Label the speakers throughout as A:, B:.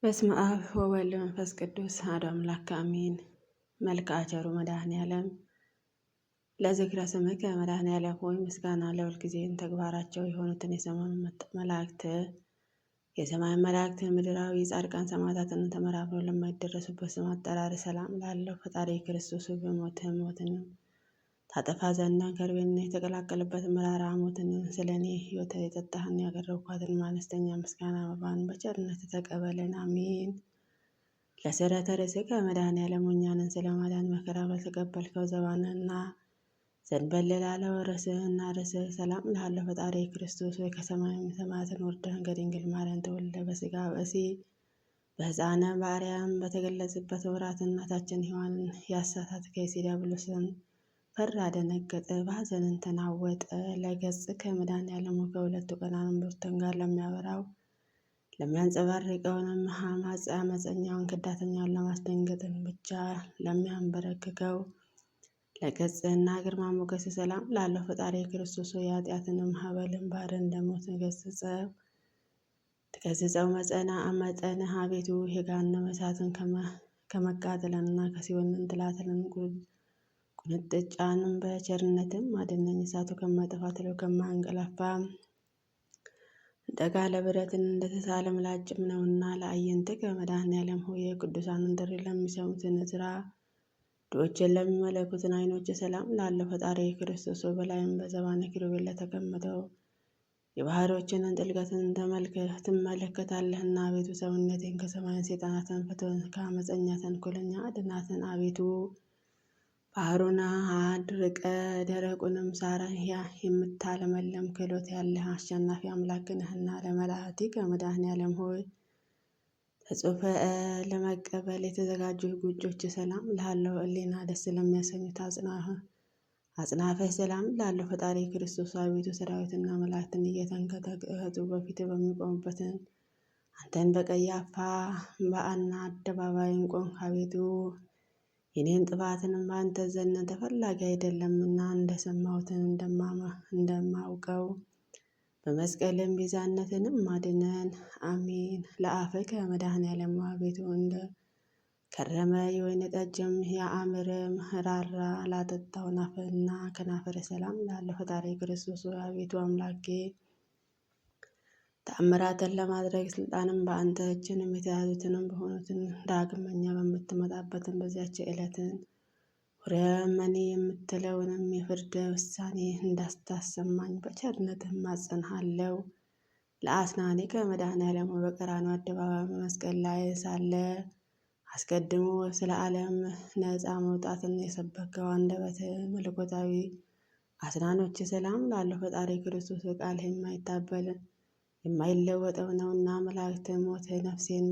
A: በስመ አብ ወወልድ ወመንፈስ ቅዱስ አሐዱ አምላክ አሜን። መልክዓ ቸሩ መድኃኔዓለም ለዝክረ ስምከ መድኃኔዓለም ሆይ ምስጋና ለሁል ጊዜም ተግባራቸው የሆኑትን የሰማይ መላእክትን ምድራዊ ጻድቃን ሰማዕታትን ተመራምረው ለማይደረሱበት ስም አጠራር ሰላም ላለው ፈጣሪ ክርስቶስ በሞትህ ሞትን ታጠፋ ዘንድ ከርቤን የተቀላቀለበት መራራ ሞትን ስለ እኔ ሕይወት የጠጣህን ያቀረብኳትን አነስተኛ ምስጋና መባን በቸርነት ተቀበለን፣ አሜን። ለስረተ ርእስከ መድኃኔዓለም እኛንን ስለ ማዳን መከራ ባልተቀበልከው ዘባንና ዘንበል ላለው ርእስህና ርእስህ ሰላም ላለው ፈጣሪ ክርስቶስ ወይ ከሰማይ ሰማያትን ወርደህ ከድንግል ማርያም ተወልደ በሥጋ በእሲ በሕፃነ በአርያም በተገለጽበት ወራት እናታችን ሔዋንን ያሳታትከ ዲያብሎስን ፈራ፣ ደነገጠ፣ በሐዘንን ተናወጠ። ለገጽ ከመድኃኔዓለም ከሁለቱ ቀናንም ብርቱን ጋር ለሚያበራው ለሚያንጸባርቀውንም አመፀኛውን ክዳተኛውን ለማስደንገጥን ብቻ ለሚያንበረክከው ለገጽህና ግርማ ሞገስ ሰላም ላለው ፈጣሪ ክርስቶስ የኃጢአትንም ሀበልን ባር እንደሞት ትገስጸው መጠንህ አቤቱ የገሃነመ እሳትን ከመቃጠልና ከሲኦልን ትላትልን ቁንጥጫንም በቸርነትም አድነኝ። እሳቱ ከማይጠፋ ትለው ከማያንቀላፋ እንደ ጋለ ብረትን እንደተሳለ ምላጭም ነውና። ለአዕይንትከ መድኃኔዓለም ሆይ የቅዱሳንን ጥሪ ለሚሰሙትን ዕዝራ ድሆችን ለሚመለኩትን ዓይኖች ሰላም ላለው ፈጣሪ ክርስቶስ በላይም በዘባነ ኪሩቤል ለተቀመጠው የባህሮችንን ጥልቀትን ትመለከታለህና። አቤቱ ሰውነቴን ከሰማያን ሰይጣናትን ፍትወን ከአመፀኛ ተንኮለኛ አድናትን። አቤቱ ባህሩን አድርቀ ደረቁንም ሳር የምታለመለም ክህሎት ያለህ አሸናፊ አምላክ ነህና። ለመላእክቲከ መድኃኔዓለም ሆይ ተጽፈ ለመቀበል የተዘጋጁ ጉጮች ሰላም ላለው ሕሊና ደስ ለሚያሰኙት አጽናፈ ሰላም ላለው ፈጣሪ ክርስቶስ አቤቱ ሰራዊትና መላእክትን እየተንቀጠቀጡ በፊት በሚቆሙበትን አንተን በቀያፋ በአና አደባባይን ቆምክ። አቤቱ የኔን ጥፋትንም በአንተ ዘንድ ተፈላጊ አይደለምና እንደሰማሁትን እንደማውቀው በመስቀልም ቤዛነትንም አድነን፣ አሜን። ለአፍከ መድኃኔዓለም አቤቱ እንደ ከረመ የወይን ጠጅም የአእምርም ራራ ላጠጣው ናፍና ከናፈረ ሰላም ላለው ፈጣሪ ክርስቶስ አቤቱ አምላኬ ተአምራትን ለማድረግ ስልጣንም በአንተ እጅንም የተያዙትንም በሆኑትን ዳግመኛ በምትመጣበትን በዚያች ዕለትን ወረመኔ የምትለውንም የፍርድ ውሳኔ እንዳስታሰማኝ በቸርነትህ ማጸንሃለው። ለአስናኒከ መድኃኔዓለም በቀራንዮ አደባባይ በመስቀል ላይ ሳለ አስቀድሞ ስለ ዓለም ነፃ መውጣትን የሰበከው አንደበት መለኮታዊ አስናኖች ሰላም ላለው ፈጣሪ ክርስቶስ ቃልህ የማይታበል የማይለወጠው ነውና። መላእክት ሞት ነፍሴን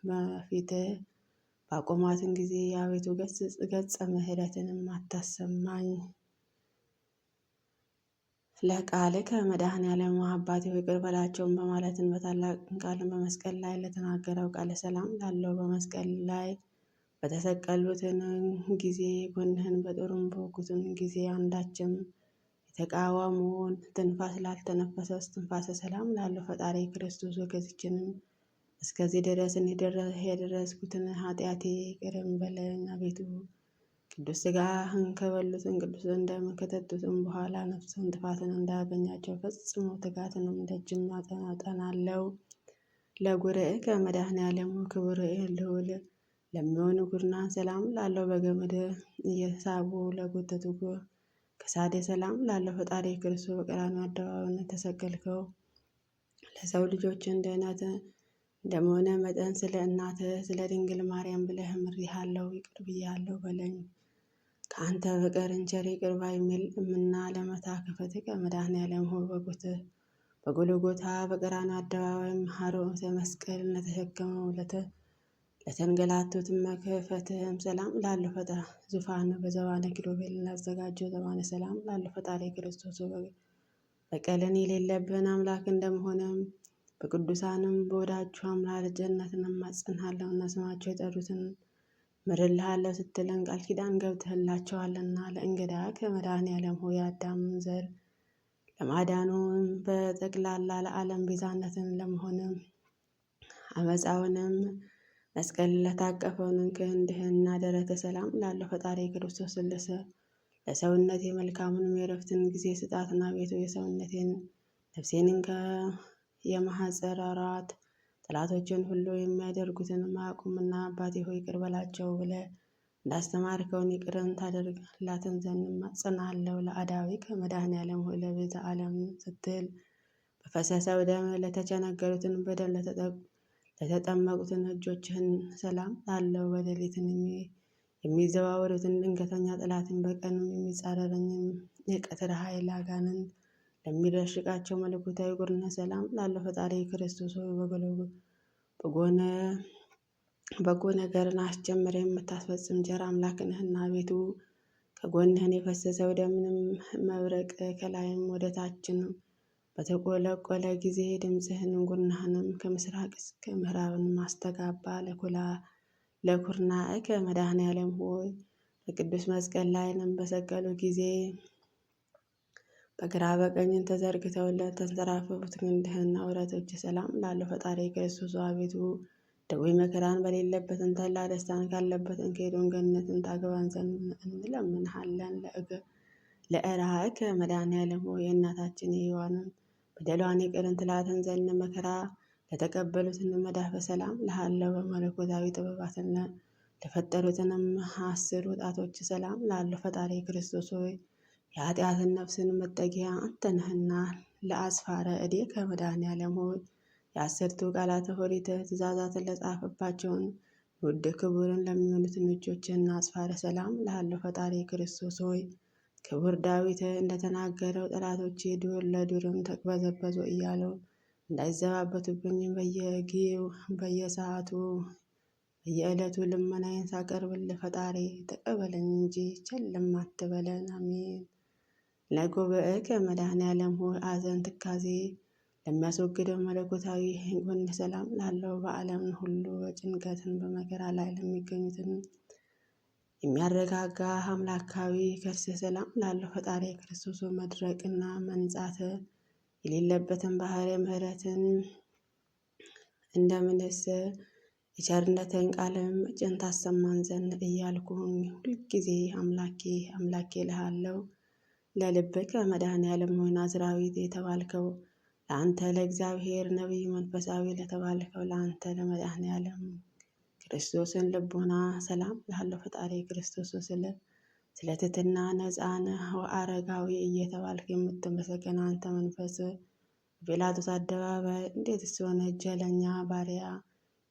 A: በፊትህ ባቆሟትን ጊዜ የአቤቱ ገጸ ምሕረትንም አታሰማኝ። ለቃልከ መድኃኔዓለም አባቴ ይቅር በላቸውም በማለትን በታላቅ ቃልን በመስቀል ላይ ለተናገረው ቃል ሰላም ላለው በመስቀል ላይ በተሰቀሉትን ጊዜ ጎንህን በጦሩም በወጉትን ጊዜ አንዳችም የተቃወሙን ትንፋስ ላልተነፈሰ እስትንፋሰ ሰላም ላለው ፈጣሪ ክርስቶስ ወገዝችንም እስከዚህ ድረስን የደረስኩትን ኃጢአቴ ይቅር በለኝ። አቤቱ ቅዱስ ሥጋህን ከበሉትን ቅዱስ ደምህን ከጠጡትም በኋላ ነፍስን ጥፋትን እንዳያገኛቸው ፈጽሞ ትጋትንም ደጅም አጠናለው። ለጉርኤከ መድኃኔዓለም ክቡር ልዑል ለሚሆኑ ጉድናን ሰላም ላለው በገመድ እየሳቡ ለጎተቱ ከሳዴ ሰላም ላለው ፈጣሪ ክርስቶስ በቀራንዮ አደባባይ ተሰቀልከው። ለሰው ልጆችን ድህነት እንደመሆነ መጠን ስለ እናትህ ስለ ድንግል ማርያም ብለህ ምሬሃለሁ፣ ይቅር ብያለሁ በለኝ። ከአንተ በቀር ቸር ይቅር ባይ የለምና። ለመታከፍትከ መድኃኔዓለም ሆይ በጎልጎታ በቀራንዮ አደባባይ ሐሮተ መስቀል ለተሸከመው ለተንገላቱት መክፈትህም ሰላም ላለው ዙፋን በዘባነ ኪሩቤል ላዘጋጀው ዘባነ ሰላም ላለው ፈጣሪ ክርስቶስ በቀልን የሌለብን አምላክ እንደመሆነም በቅዱሳንም በወዳጁ አምላክ ጀነትንም አጽንሃለሁና ስማቸው የጠሩትን ምርልሃለሁ ስትለን ቃል ኪዳን ገብተህላቸዋልና። ለእንግዳ ከመድኃኔዓለም ሆይ አዳም ዘር ለማዳኑም በጠቅላላ ለዓለም ቤዛነትን ለመሆንም አመፃውንም መስቀል ለታቀፈውን ክንድህና ደረተ ሰላም ላለው ፈጣሪ ክርስቶስ ለሰውነቴ መልካሙንም የረፍትን ጊዜ ስጣትና ቤቱ የሰውነቴን ነፍሴንን የማሐፀራራት ጠላቶችን ሁሉ የሚያደርጉትን ማቁምና አባቴ ሆይ ይቅር በላቸው ብለህ እንዳስተማርከውን ይቅርን ታደርግላትን ዘንድ እማጸናለሁ። ለአዳዊ ከመድኃኔዓለም ሆይ ለቤተ ዓለም ስትል በፈሰሰው ደም ለተቸነከሩትን በደል ለተጠመቁትን እጆችህን ሰላም ላለው በሌሊትን የሚዘዋወሩትን ድንገተኛ ጠላትን በቀንም የሚጻረረኝን የቀትር ኃይል አጋንንት ለሚደሽቃቸው መለኮታዊ ጉርነት ሰላም ላለው ፈጣሪ ክርስቶስ ሆይ በጎ ነገርን አስጀምረ የምታስፈጽም ጀር አምላክ ነህና ቤቱ ከጎንህን የፈሰሰው ደምንም መብረቅ ከላይም ወደ ታችን በተቆለቆለ ጊዜ ድምፅህን ጉርናህንም ከምስራቅ እስከ ምዕራብን ማስተጋባ ለኩርናዕከ መድኃኔዓለም ሆይ በቅዱስ መስቀል ላይንም በሰቀሉ ጊዜ በግራ በቀኝን ተዘርግተውለት ተንሰራፈፉት ክንድህና ውረቶች ሰላም ላለው ፈጣሪ ክርስቶስ አቤቱ ደዌ መከራን በሌለበትን ተላ ደስታን ካለበትን ከሄዶን ገነትን ታገባን ዘንድ እንለምንሃለን። ለእራእከ መድኃኔዓለም ሆይ የእናታችን የሔዋንን በደሏን ይቅርን ትላትን ዘንድ መከራ ለተቀበሉትን መዳፈ ሰላም ላለው በመለኮታዊ ጥበባትን ለፈጠሩትንም 10 ጣቶች ሰላም ላለው ፈጣሪ ክርስቶስ ሆይ የኃጢአትን ነፍስን መጠጊያ አንተ ነህና ለአስፋረ እዴ ከመድኃኔዓለም ሆይ የ10ቱ ቃላተ ኦሪት ትእዛዛትን ለጻፈባቸውን ውድ ክቡርን ለሚሆኑትን እጆችህና አስፋረ ሰላም ላለው ፈጣሪ ክርስቶስ ሆይ ክቡር ዳዊት እንደተናገረው ጠላቶቼ ዱር ለዱርም ተቅበዘበዙ እያለው እንዳይዘባበቱብኝ በየጊዜው በየሰዓቱ በየዕለቱ ልመናዬን ሳቀርብልህ ፈጣሪ ተቀበለኝ እንጂ ቸልም አትበለን። አሜን። ለጉባኤከ መድኃኔዓለም ሆይ አዘን ትካዜ ለሚያስወግደው መለኮታዊ ጎን ሰላም ላለው በዓለም ሁሉ በጭንቀትን በመከራ ላይ ለሚገኙትን የሚያረጋጋ አምላካዊ ከርስ ሰላም ላለው ፈጣሪ ክርስቶስ መድረቅና መንጻት የሌለበትን ባህር ምሕረትን እንደምንስ የቸርነትን ቃልም ጭን ታሰማን ዘንድ እያልኩኝ ሁልጊዜ አምላኬ እልሃለሁ። ለልብከ መድኃኔዓለም ሆይ ናዝራዊት የተባልከው ለአንተ ለእግዚአብሔር ነቢይ መንፈሳዊ ለተባልከው ለአንተ ለመድኃኔዓለም ክርስቶስን ልቦና ሰላም ላለው ፈጣሪ ክርስቶስ ስለ ትሕትና ነፃነ አረጋዊ እየተባልክ የምትመሰገን አንተ መንፈስ በጲላጦስ አደባባይ እንዴት ስሆነ ጀለኛ ባሪያ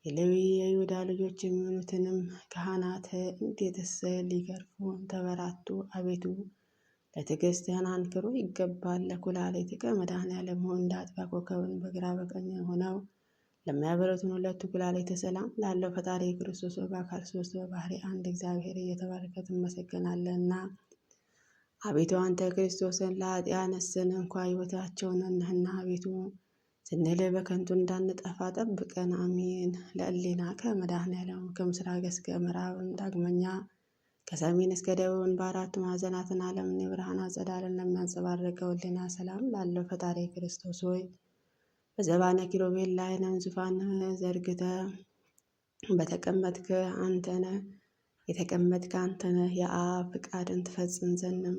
A: የሌዊ የይሁዳ ልጆች የሚሆኑትንም ካህናት እንዴትስ ሊገርፉ ተበራቱ። አቤቱ ለትዕግስትህን አንክሮ ይገባል። ለኩላሊትከ መድኃኔዓለም ሆይ እንደ አጥቢያ ኮከብን በግራ በቀኝ ሆነው ለሚያበረቱን 2 ኩላሊት ሰላም ላለው ፈጣሪ ክርስቶስ በአካል 3 በባህሪ አንድ እግዚአብሔር እየተባረከ ትመሰገናለህና አቤቱ አንተ ክርስቶስን ለኃጢአነስን እንኳ ሕይወታቸውን ነህና አቤቱ ስንል በከንቱ እንዳንጠፋ ጠብቀን። አሜን። ለእሌናከ መድኃኔዓለም ከምስራቅ እስከ ምዕራብ ዳግመኛ ከሰሜን እስከ ደቡብን በአራቱ ማዕዘናትን ዓለምን የብርሃን አጸዳልን ለሚያንጸባርቀው ሕሊና ሰላም ላለው ፈጣሪ ክርስቶስ ሆይ በዘባነ ኪሩቤል ላይንም ዙፋን ዘርግተ የተቀመጥክ አንተነ የአብ ፍቃድን ትፈጽም ዘንድም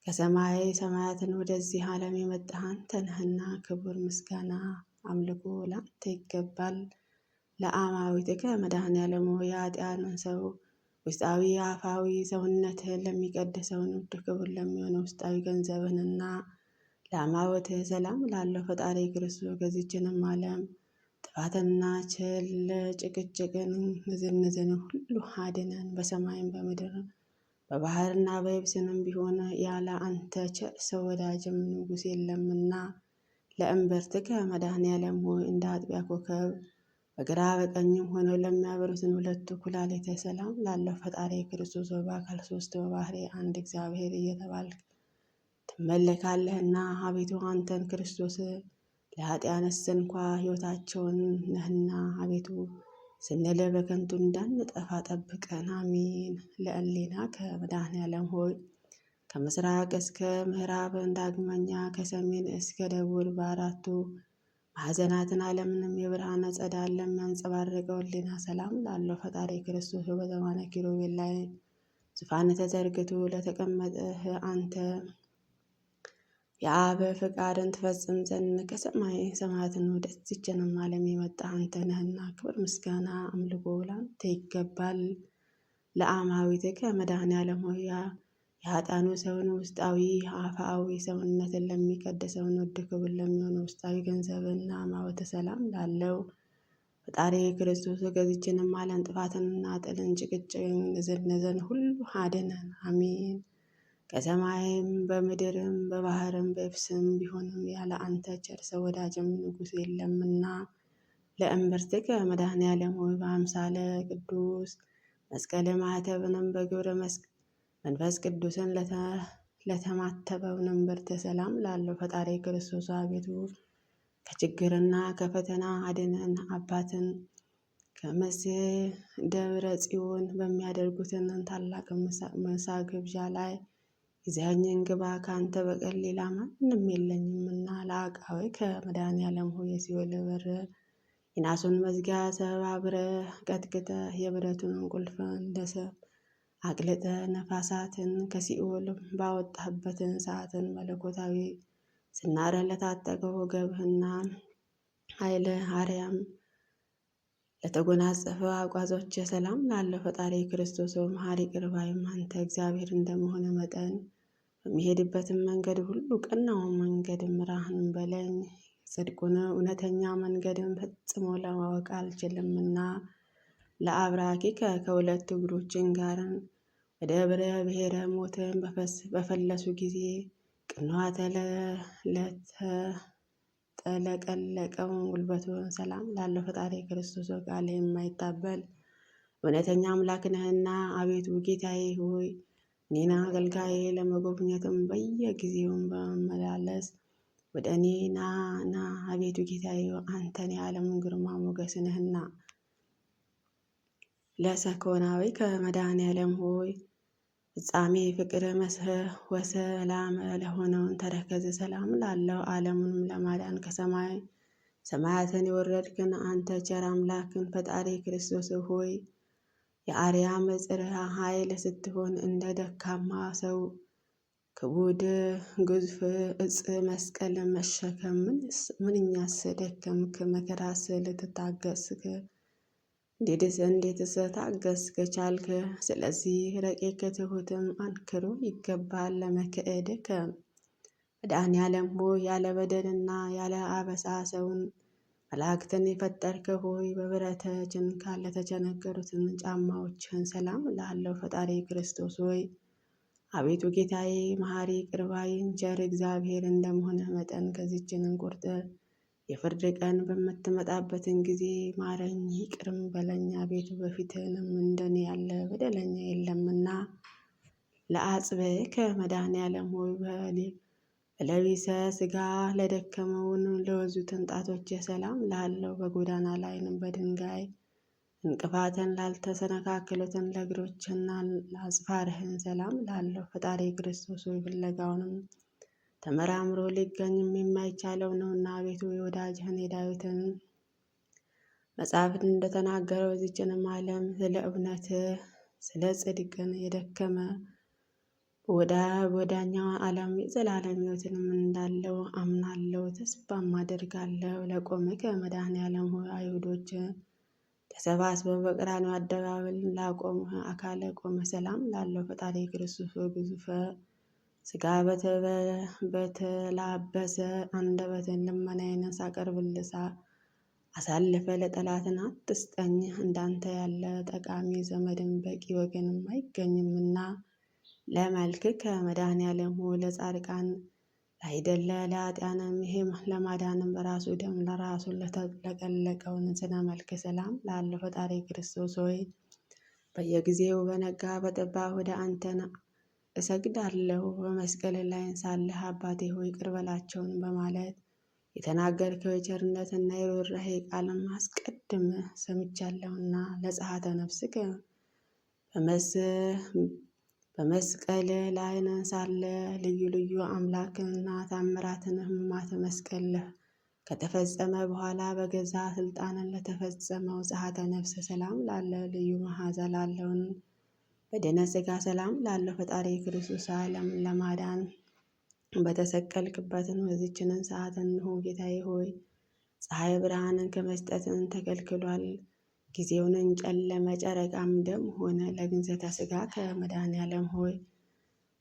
A: ከሰማይ ሰማያትን ወደዚህ ዓለም የመጣህ አንተ ነህና ክቡር ምስጋና አምልኮ ለአንተ ይገባል። ለአማዊትከ መድኃኔዓለም ሆይ የኃጢአንን ሰው ውስጣዊ አፋዊ ሰውነትህን ለሚቀድሰውን ውድ ክቡር ለሚሆነው ውስጣዊ ገንዘብህንና ለአማወትህ ሰላም ላለው ፈጣሪ ክርስቶስ ከዚችንም ዓለም ጥፋትና ጭቅጭቅን ንዝንዝን ሁሉ አድነን። በሰማይም በምድር በባህርና በየብስንም ቢሆን ያለ አንተ ቸር ሰው ወዳጅም ንጉሥ የለምና ለእምብርትከ መድኃኔዓለም ሆይ እንደ አጥቢያ ኮከብ በግራ በቀኝም ሆነው ለሚያበሩትን 2 ኩላሊተ ሰላም ላለው ፈጣሪ ክርስቶስ በአካል 3 በባህሪ አንድ እግዚአብሔር እየተባልክ ትመለካለህና አቤቱ አንተን ክርስቶስ ለኃጢአንስ እንኳ ሕይወታቸውን ነህና አቤቱ ስንል በከንቱ እንዳንጠፋ ጠብቀን። አሜን። ለእሌናከ መድኃኔዓለም ሆይ ከምስራቅ እስከ ምዕራብ ዳግመኛ ከሰሜን እስከ ደቡብ በአራቱ ማዕዘናትን ዓለምንም የብርሃነ ጸዳል ለሚያንጸባርቀው ሕሊና ሰላም ላለው ፈጣሪ ክርስቶስ በዘማነ ኪሩቤል ላይ ዙፋን ተዘርግቶ ለተቀመጠህ አንተ የአብ ፈቃድን ትፈጽም ዘንድ ከሰማይ ሰማያትን ወደዚችንም ዓለም የመጣ አንተ ነህና ክብር፣ ምስጋና፣ አምልኮ ላንተ ይገባል። ለአማዊትከ መድኃኔዓለም ሆይ የኃጥአኑ ሰውን ውስጣዊ አፍአዊ ሰውነትን ለሚቀድሰውን ውድ ክቡር ለሚሆነ ውስጣዊ ገንዘብና ማወተ ሰላም ላለው ፈጣሪ ክርስቶስ ከዚችንም ዓለም ጥፋትንና ጥልን፣ ጭቅጭቅን፣ ንዝንዝን ሁሉ አድነን፣ አሜን። ከሰማይም በምድርም በባህርም በየብስም ቢሆንም ያለ አንተ ቸር ሰው ወዳጅም ንጉሥ የለምና ለእምብርትከ መድኃኔዓለም ሆይ በአምሳለ ቅዱስ መስቀል ማኅተብንም በግብረ መንፈስ ቅዱስን ለተማተበው እምብርት ሰላም ላለው ፈጣሪ ክርስቶስ አቤቱ ከችግርና ከፈተና አድነን። አባትን ከመስህ ደብረ ጽዮን በሚያደርጉትን ታላቅ ምሳ ግብዣ ላይ ይዘኸኝ ግባ፣ ከአንተ በቀር ሌላ ማንም የለኝምና። ለአቃዌ ከመድኃኔዓለም ሆይ የሲኦል በር የናሱን መዝጊያ ሰባብረ ቀጥቅጠ የብረቱን ቁልፍ እንደ ሰም አቅልጠ ነፋሳትን ከሲኦል ባወጣህበትን ሰዓትን መለኮታዊ ዝናረ ለታጠቀው ወገብህና ኃይለ አርያም ለተጎናጸፈ አቋዞች ሰላም ላለው ፈጣሪ ክርስቶስ መሐሪ ይቅር ባይም አንተ እግዚአብሔር እንደመሆነ መጠን በሚሄድበትን መንገድ ሁሉ ቀናውን መንገድ ምራህን በለኝ። ጽድቁን እውነተኛ መንገድን ፈጽሞ ለማወቅ አልችልምና ለአብራኪከ ከሁለት እግሮችን ጋርን ወደ ብረ ብሔረ ሞትን በፈለሱ ጊዜ ቅንዋተ ለተጠለቀለቀውን ጉልበቱን ሰላም ላለው ፈጣሪ ክርስቶስ ቃል የማይታበል እውነተኛ አምላክ ነህና አቤቱ ጌታዬ ሆይ እኔና አገልጋዬ ለመጎብኘትም በየጊዜውም በመመላለስ ወደ እኔ ና አቤቱ ጌታዬ አንተን የዓለምን ግርማ ሞገስ ነህና። ለሰኮናዊ ከመድኃኔዓለም ሆይ ፍጻሜ ፍቅር ወሰላም ለሆነውን ተረከዝ ሰላም ላለው ዓለሙንም ለማዳን ከሰማይ ሰማያትን የወረድክን አንተ ቸር አምላክን ፈጣሪ ክርስቶስ ሆይ የአርያም ጽርሐ ኃይል ስትሆን እንደ ደካማ ሰው ክቡድ ግዙፍ እጽ መስቀል መሸከም ምንኛስ ደከምክ፣ መከራስ ልትታገስክ እንዴትስ ታገስክ ቻልክ? ስለዚህ ረቂቅ ትሑትም አንክሮ ይገባል ለመክዕድከ መድኃኔዓለም ሆይ ያለ በደልና ያለ አበሳ ሰውን መላእክትን የፈጠርክ ሆይ በብረተ ችንካር ለተቸነከሩትን ጫማዎችህን ሰላም ላለው ፈጣሪ ክርስቶስ ሆይ አቤቱ ጌታዬ መሐሪ ይቅር ባይ ቸር እግዚአብሔር እንደመሆንህ መጠን ከዚችንን ቁርጥ የፍርድ ቀን በምትመጣበትን ጊዜ ማረኝ ይቅርም በለኝ። አቤቱ በፊትህንም እንደኔ ያለ በደለኛ የለምና ለአጽብዕከ መድኃኔዓለም ሆይ በለቢሰ ሥጋ ለደከመውን ለወዙትን ጣቶች ሰላም ላለው በጎዳና ላይንም በድንጋይ እንቅፋትን ላልተሰነካከሉትን ለእግሮችና ለአጽፋርህን ሰላም ላለው ፈጣሪ ክርስቶስ ሆይ ፍለጋውንም ተመራምሮ ሊገኝም የማይቻለው ነውና አቤቱ የወዳጅህን የዳዊትን መጽሐፍን እንደተናገረው በዚችንም ዓለም ስለ እውነት ስለ ጽድቅን የደከመ ወዳኛው ዓለም የዘላለም ሕይወትንም እንዳለው አምናለሁ ተስፋም አደርጋለሁ። ለቆምከ መድኃኔዓለም ሆይ አይሁዶች ተሰባስበው በቀራንዮ አደባባይ ላቆምህ አካለ ቆመ ሰላም ላለው ፈጣሪ ክርስቶስ ግዙፈ ሥጋ በተላበሰ አንደበትን ልመናዬን ሳቀርብልህ አሳልፈ ለጠላትን አትስጠኝ። እንዳንተ ያለ ጠቃሚ ዘመድን በቂ ወገንም አይገኝምና ለመልክከ መድኃኔዓለም ሆይ ለጻድቃን ላይደለ ለኃጥኣንም ይህም ለማዳንም በራሱ ደም ለራሱ ለተለቀለቀውን ስነ መልክ ሰላም ላለው ፈጣሪ ክርስቶስ ሆይ በየጊዜው በነጋ በጠባ ወደ አንተን እሰግዳለሁ። በመስቀል ላይ ሳለህ አባቴ ሆይ ይቅር በላቸውን በማለት የተናገርከው የቸርነትና የርኅራኄ ቃልም አስቀድመህ ሰምቻለሁና ለጸአተ ነፍስከ በመስቀል ላይ ሳለ ልዩ ልዩ አምላክንና ታምራትን ሕማማተ መስቀል ከተፈጸመ በኋላ በገዛ ስልጣንን ለተፈጸመው ጸአተ ነፍስ ሰላም ላለ ልዩ መዓዛ ላለውን በደነ ሥጋ ሰላም ላለው ፈጣሪ ክርስቶስ ዓለምን ለማዳን በተሰቀልክበትን በዚችንን ሰዓት እንሆ ጌታዬ ሆይ ፀሐይ ብርሃንን ከመስጠትን ተከልክሏል። ጊዜውንን ጨለመ፣ ጨረቃም ደም ሆነ። ለግንዘተ ሥጋ ከመድኃኔዓለም ሆይ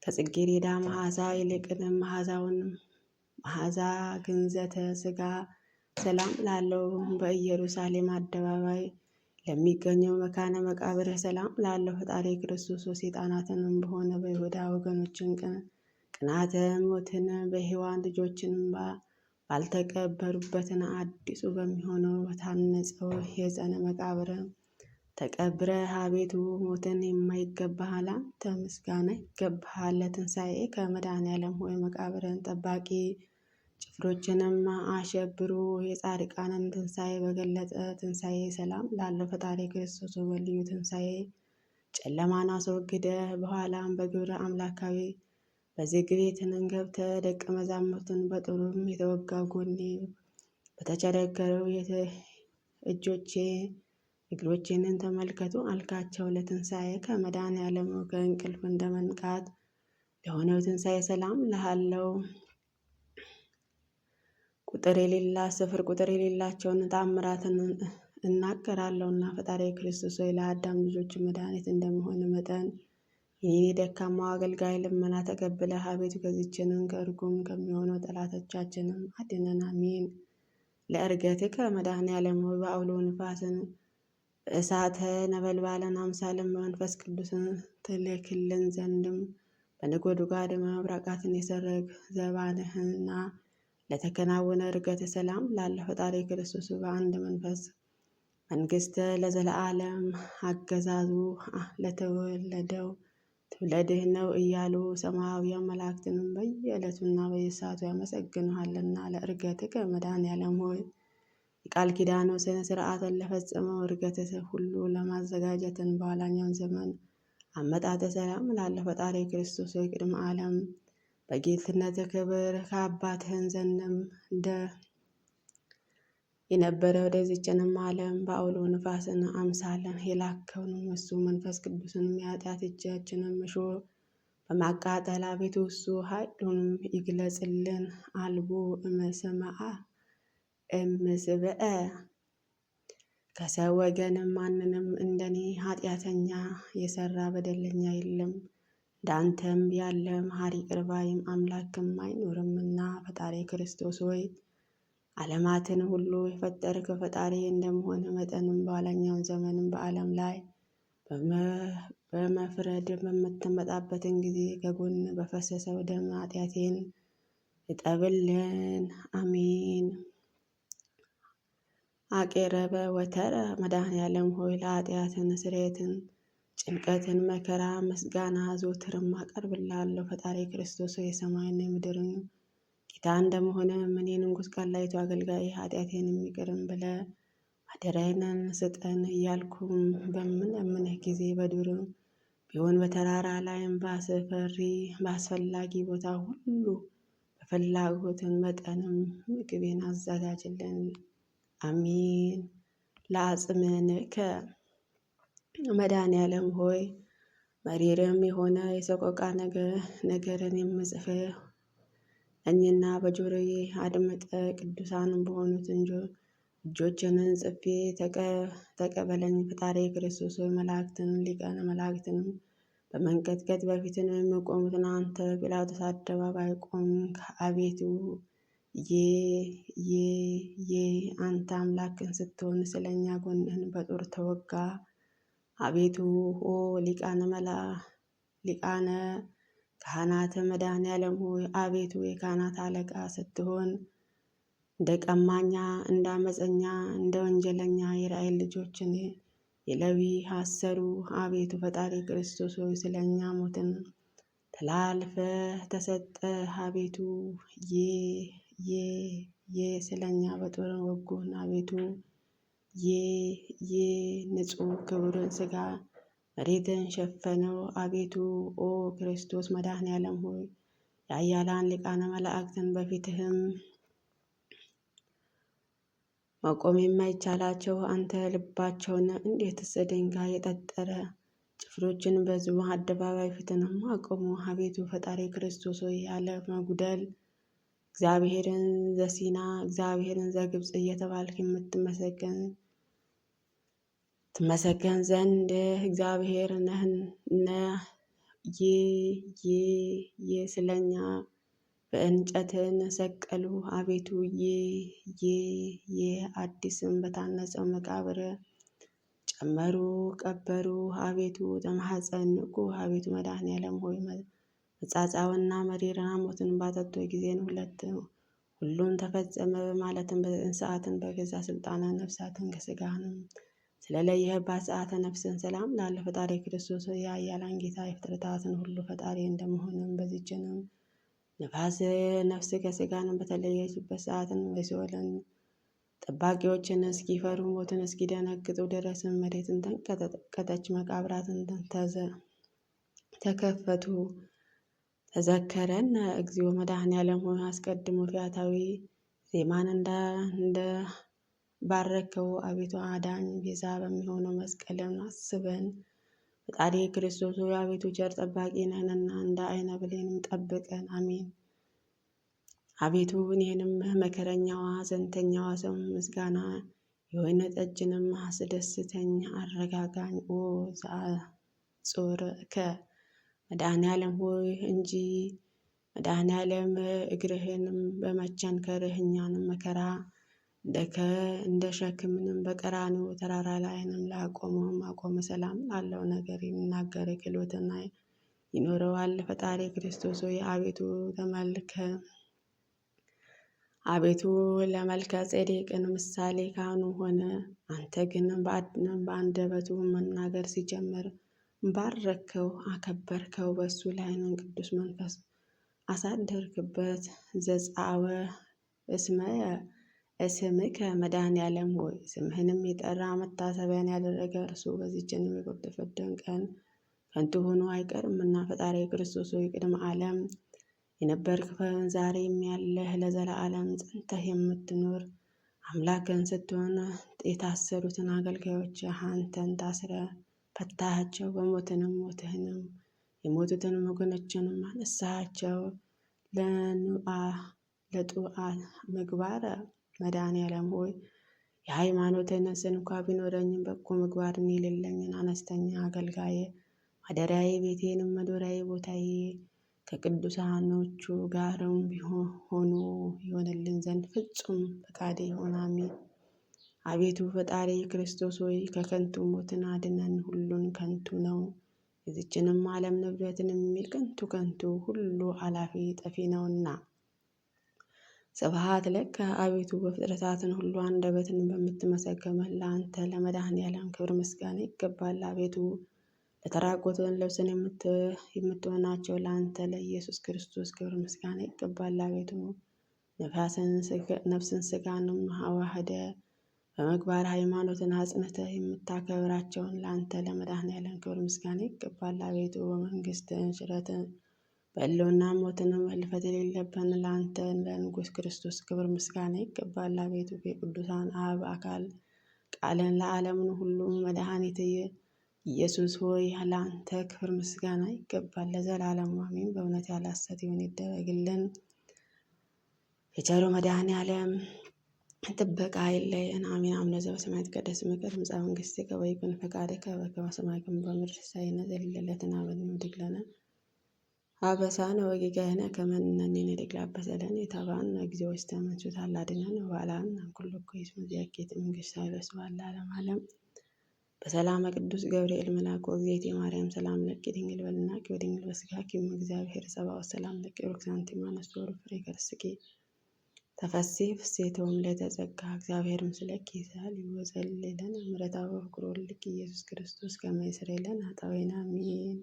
A: ከጽጌረዳ መዓዛ ይልቅንም መዓዛ ግንዘተ ሥጋ ሰላም ላለው በኢየሩሳሌም አደባባይ ለሚገኘው መካነ መቃብር ሰላም ላለው ፈጣሪ ክርስቶስ ሰይጣናትንም በሆነ በይሁዳ ወገኖችን ቅናተ ሞትን በሔዋን ልጆችንም ባልተቀበሩበትን አዲሱ በሚሆነው በታነጸው የዕፀነ መቃብር ተቀብረ አቤቱ ሞትን የማይገባህ ለአንተ ምስጋና ይገባሃል። ለትንሣኤ ከመድኃኔዓለም ሆይ መቃብርን ጠባቂ ጭፍሮችንም አሸብሩ። የጻድቃንን ትንሣኤ በገለጠ ትንሣኤ ሰላም ላለው ፈጣሪ ክርስቶስ በልዩ ትንሣኤ ጨለማን አስወግደ በኋላም በግብረ አምላካዊ በዝግ ቤትን ገብተህ ደቀ መዛሙርትን በጦርም የተወጋ ጎኔ በተቸነከረው እግሮቼንን ተመልከቱ አልካቸው። ለትንሣኤ ከመድኃኔዓለም ከእንቅልፍ እንደ መንቃት ለሆነው ትንሣኤ ሰላም ልሃለው። ስፍር ቁጥር የሌላቸውን ተአምራትን እናገራለሁና ፈጣሪ ክርስቶስ ሆይ ለአዳም ልጆች መድኃኒት እንደመሆን መጠን ይህን የደካማው አገልጋይ ልመና ተቀብለህ አቤቱ ከዚችንም ከእርጉም ከሚሆነው ጠላቶቻችንም አድነን፣ አሜን። ለዕርገትከ መድኃኔዓለም ሆይ በአውሎ ንፋስን በእሳተ ነበልባለን አምሳልን በመንፈስ ቅዱስን ትልክልን ዘንድም በነጎድጓድ መብረቃትን የሰረግ ዘባንህና ለተከናወነ ዕርገት ሰላም ላለ ፈጣሪ ክርስቶስ በአንድ መንፈስ መንግሥት ለዘለዓለም አገዛዙ ለተወለደው ትውልድህ ነው እያሉ ሰማያውያን መላእክትንም በየዕለቱና በየሰዓቱ ያመሰግኑሃልና። ለዕርገትከ መድኃኔዓለም ሆይ የቃል ኪዳኑ ስነ ሥርዓትን ለፈጸመው ዕርገት ሁሉ ለማዘጋጀትን በኋላኛውን ዘመን አመጣጠ ሰላም ላለ ፈጣሪ ክርስቶስ ሆይ ቅድመ ዓለም በጌትነት ክብር ከአባትህን ዘንድም እንደ የነበረ ወደዚችንም ዓለም በአውሎ ንፋስን አምሳለን የላከውንም እሱ መንፈስ ቅዱስንም የኃጢአት እጃችንን ምሾ በማቃጠል አቤቱ እሱ ኃይሉንም ይግለጽልን። አልቦ እምስብአ ከሰው ወገንም ማንንም እንደኔ ኃጢአተኛ የሰራ በደለኛ የለም፣ እንዳንተም ያለ መሐሪ ይቅር ባይም አምላክም አይኖርምና። ፈጣሪ ክርስቶስ ሆይ ዓለማትን ሁሉ የፈጠርክ ፈጣሪ እንደመሆን መጠንም በኋለኛውን ዘመንም በዓለም ላይ በመፍረድ በምትመጣበትን ጊዜ ከጎን በፈሰሰው ደም ኃጢአቴን እጠብልን፣ አሜን። አቄረበ ወተረ መድኃኔዓለም ሆይ ለኃጢአትን ስርየትን ጭንቀትን መከራ ምስጋና ዘወትርም አቀርብልሃለሁ። ፈጣሪ ክርስቶስ ሆይ የሰማይና የምድርን ጌታ እንደመሆነ እኔን ጉስቋላይቱ አገልጋይ ኃጢአቴን የሚቅርም ብለ ማደሪያዬን ስጠን እያልኩም በምለምንህ ጊዜ በዱርም ቢሆን በተራራ ላይም በአስፈላጊ ቦታ ሁሉ በፍላጎትን መጠንም ምግቤን አዘጋጅልን፣ አሚን። ለአጽምንከ መድኃኔዓለም ሆይ መሪርም የሆነ የሰቆቃ ነገርን የምጽፍ እኝና በጆሮዬ አድምጠ ቅዱሳን በሆኑት እጆችንን ጽፌ ተቀበለኝ። ፈጣሪ ክርስቶስ ሆይ መላእክትን ሊቃነ መላእክትንም በመንቀጥቀጥ በፊትን የሚቆሙትን አንተ ጲላጦስ አደባባይ ቆምክ። አቤቱ አንተ አምላክን ስትሆን ስለኛ ጎንህን በጦር ተወጋ። አቤቱ ሊቃነ ካህናት መድኃኔዓለም ሆይ አቤቱ የካህናት አለቃ ስትሆን እንደ ቀማኛ እንደ አመፀኛ እንደ ወንጀለኛ የራእይ ልጆችን የሌዊ አሰሩ። አቤቱ ፈጣሪ ክርስቶስ ሆይ ስለኛ ሞትን ተላልፈ ተሰጠ። አቤቱ ስለኛ በጦር ወጉን። አቤቱ ንጹሕ ክቡርን ሥጋ መሬትን ሸፈነው። አቤቱ ክርስቶስ መድኃኔዓለም ሆይ የኃያላን ሊቃነ መላእክትን በፊትህም መቆም የማይቻላቸው አንተ ልባቸውን እንዴትስ ድንጋይ የጠጠረ ጭፍሮችን በሕዝቡ አደባባይ ፊትንም አቆሙ። አቤቱ ፈጣሪ ክርስቶስ ሆይ ያለ መጉደል እግዚአብሔርን ዘሲና እግዚአብሔርን ዘግብፅ እየተባልክ ትመሰገን ዘንድ እግዚአብሔር ነህና ስለኛ በእንጨትን ሰቀሉ። አቤቱ አዲስም በታነጸው መቃብር ጨመሩ ቀበሩ። አቤቱ ተማጸንኩ። አቤቱ መድኃኔዓለም ሆይ መጻጻውና መሪር ሞትን ባጠጡ ጊዜን ሁሉም ተፈጸመ በማለትም በዘጠኝ ሰዓትን በገዛ ስልጣነ ነፍሳትን ከስጋንም ስለለየህባት ሰዓተ ነፍስን ሰላም ላለ ፈጣሪ ክርስቶስ የኃያላን ጌታ የፍጥረታትን ሁሉ ፈጣሪ እንደመሆንም በዚችንም ነፍስ ከስጋንም በተለየችበት ሰዓትን የሲኦልን ጠባቂዎችን እስኪፈሩ ሞትን እስኪደነግጡ ድረስም መሬትን ተንቀጠቀጠች፣ መቃብራትን ተከፈቱ። ተዘከረን እግዚኦ መድኃኔዓለም ሆይ አስቀድሞ ፊያታዊ ዜማን እንደ ባረከው አቤቱ አዳኝ ቤዛ በሚሆነው መስቀልን አስበን። ፈጣሪ ክርስቶስ ሆይ አቤቱ ቸር ጠባቂ ነህንና እንደ አይነ ብሌንም ጠብቀን፣ አሜን። አቤቱ እኔንም መከረኛዋ ሐዘንተኛዋ ሰው ምስጋና የወይን ጠጅንም አስደስተኝ አረጋጋኝ። ኦ ዘአጽብርከ መድኃኔዓለም ሆይ እንጂ መድኃኔዓለም እግርህንም በመቸንከርህ እኛንም መከራ እንደ ሸክምንም በቀራንዮ ተራራ ላይንም ላቆመውም አቆመ። ሰላም ላለው ነገር የሚናገር ክህሎትና ይኖረዋል። ፈጣሪ ክርስቶስ ሆይ አቤቱ ለመልከ ጼዴቅን ምሳሌ ካህኑ ሆነ። አንተ ግን በአንደበቱ መናገር ሲጀምር ባረከው፣ አከበርከው። በእሱ ላይንም ቅዱስ መንፈስ አሳደርክበት። ዘጻወ እስምከ መድኃኔዓለም ሆይ ስምህንም የጠራ መታሰቢያን ያደረገ እርሱ በዚችንም የቁርጥ ፍርድን ቀን ከንቱ ሆኖ አይቀርምና። ፈጣሪ ክርስቶስ ሆይ ቅድመ ዓለም የነበርክ ዛሬም ያለህ ለዘላለም ጸንተህ የምትኖር አምላክን ስትሆን የታሰሩትን አገልጋዮች አንተን ታስረ ፈታሃቸው። በሞትንም ሞትህንም የሞቱትን ወገኖችንም አነሳሃቸው። ለጡአ ምግባር መድኃኔዓለም ሆይ የሃይማኖትን ስንኳ ቢኖረኝም በጎ ምግባርን የሌለኝን አነስተኛ አገልጋይ ማደሪያዬ ቤቴንም መኖሪያዬ ቦታዬ ከቅዱሳኖቹ ጋርም ሆኖ ይሆንልን ዘንድ ፍጹም ፈቃዴ ይሁን፣ አሜን። አቤቱ ፈጣሪ ክርስቶስ ሆይ ከከንቱ ሞትን አድነን። ሁሉን ከንቱ ነው፣ የዚችንም ዓለም ንብረትንም ከንቱ ሁሉ አላፊ ጠፊ ነውና። ስብሐት ለከ አቤቱ በፍጥረታትን ሁሉ አንደበትን በምትመሰገመህ ለአንተ ለመድኃኔዓለም ክብር ምስጋና ይገባል። አቤቱ ለተራቆትን ልብስን የምትሆናቸው ለአንተ ለኢየሱስ ክርስቶስ ክብር ምስጋና ይገባል። አቤቱ ነፍስን ስጋንም አዋህደ በምግባር ሃይማኖትን አጽንተህ የምታከብራቸውን ለአንተ ለመድኃኔዓለም ክብር ምስጋና ይገባል። አቤቱ በመንግስትን ሽረትን በሕልውና ሞትንም እልፈት የሌለብን ለአንተ ለንጉሥ ክርስቶስ ክብር ምስጋና ይገባል። አቤቱ የቅዱሳን አብ አካል ቃልን ለዓለምን ሁሉ መድኃኒት ኢየሱስ ሆይ ለአንተ ክብር ምስጋና ይገባል ለዘላለሙ አሜን። በእውነት ያለ ሐሰት ይሁን ይደረግልን። የቸሩ መድኃኔዓለም ጥበቃ አይለየን፣ አሜን። አቡነ ዘበሰማያት ይትቀደስ ስምከ ትምጻእ መንግሥትከ ወይኩን ፈቃድከ በከመ በሰማይ ከማሁ በምድር ሲሳየነ ዘለለዕለትነ ሀበነ ወኅድግ አበሳነ ወጌጋየነ ከመ ንሕነኒ ንኅድግ ለአበሰለነ ኢታብአነ እግዚኦ ውስተ መንሱት አላድኅነነ ወባልሐነ እምኩሉ እኩይ እስመ ዚአኬ መንግሥተ ኃይል ወስብሐት ለዓለመ ዓለም። በሰላመ ቅዱስ ገብርኤል መልአክ ወእግዝእቴ ማርያም ሰላም ለኪ ድንግል በልናኪ ወድንግል በሥጋኪ እም እግዚአብሔር ጸባኦት ሰላም ለኪ ርኩስ አንቲ እምአንስቶ ፍሬ ከርሥኪ ተፈሥሒ ፍሥሕት ወምልዕተ ጸጋ እግዚአብሔር ምስለኪ ሰአሊ ወጸልዪ ለነ ምሕረተ ወፍቅር ወልድኪ ኢየሱስ ክርስቶስ ከመ ይስረይ ለነ ኃጣውኢነ አሜን።